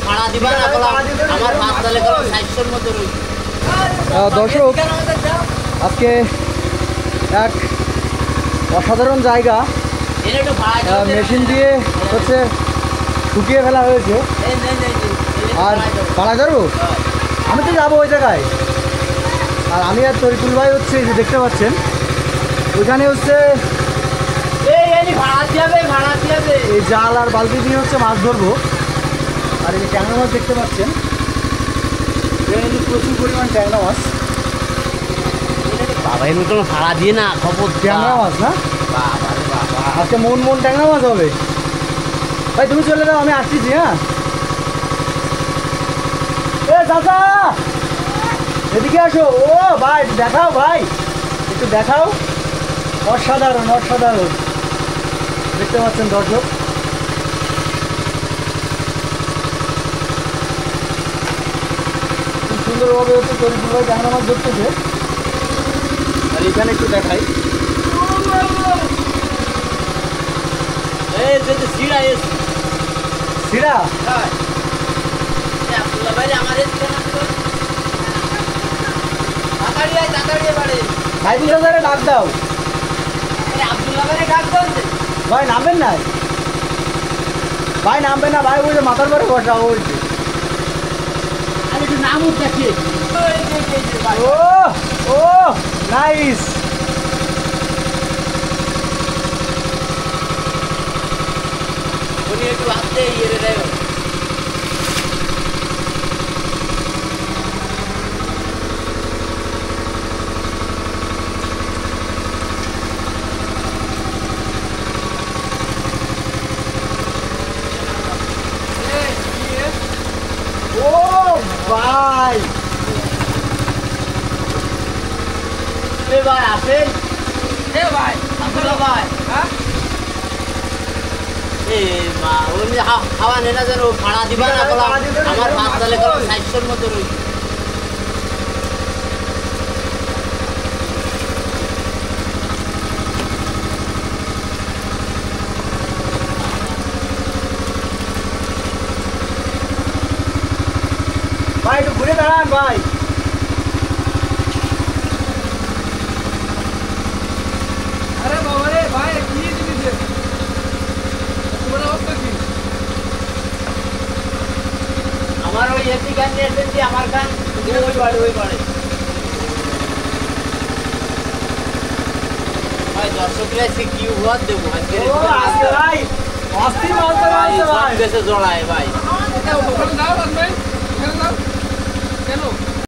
ভাড়া দিবা না আমার ভাত তালে 60-এর মতো রইছে। দর্শক আজকে এক অসাধারণ জায়গা মেশিন দিয়ে হচ্ছে শুকিয়ে ফেলা হয়েছে। আর পাড়া যাবো, আমি তো যাবো ওই জায়গায়। আর আমি আর তরিকুল ভাই হচ্ছে এই যে দেখতে পাচ্ছেন ওইখানে হচ্ছে এই জাল আর বালতি দিয়ে হচ্ছে মাছ ধরবো। আর এই যে ট্যাংরা মাছ দেখতে পাচ্ছেন, প্রচুর পরিমাণ ট্যাংরা মাছ। বাবা এর মতন ভাড়া দিয়ে না খবর ট্যাংরা মাছ না বাবা রে বাবা, আজকে মন ট্যাংরা মাছ হবে। ভাই তুমি চলে যাও, আমি আসতেছি। হ্যাঁ এ চাচা এদিকে আসো। ও ভাই দেখাও, ভাই একটু দেখাও। অসাধারণ অসাধারণ দেখতে পাচ্ছেন দর্শক। খুব সুন্দরভাবে হচ্ছে তরিকুল ভাই ট্যাংরা মাছ ধরতেছে। আর এখানে একটু দেখাই, এই যে সিড়া এসে সিরা আব্দুল্লাহ ভাই আমাদের ঠিকানা তো তাড়াতাড়ি বাড়ি সাইদুল দাদারে ডাক দাও। আব্দুল্লাহ ভাই ডাক দাও ভাই নামবেন না, ভাই নামবেন না ভাই, ওই যে মাথার পরে বসা হয়েছে। আমি একটু নাম দেখি। ও ও নাইস। উনি একটু হাতে ইয়ে রে ও ভাই, এ ভাই আসেন। এ ভাই আব্দুল্লাহ ভাই, হ্যাঁ এ মা উনি খাওয়া নেনা যেন ভাড়া দিবা না আমার ভাত তালে 60-এর মতো রইছে। ভাই একটু ঘুরে দাঁড়ান ভাই। আরে বাবা রে ভাই কি জিনিস তোমার অবস্থা কি? আমার ওই এসি গান নিয়ে এসেছি, আমার গান ওই বাড়ি ভাই দর্শকরা এসে কি উপহার দেবো আজকে। ও আজকে ভাই অস্থির মাছ ধরা হয়েছে ভাই। দেশে জড়ায় ভাই। ওখানে যাও না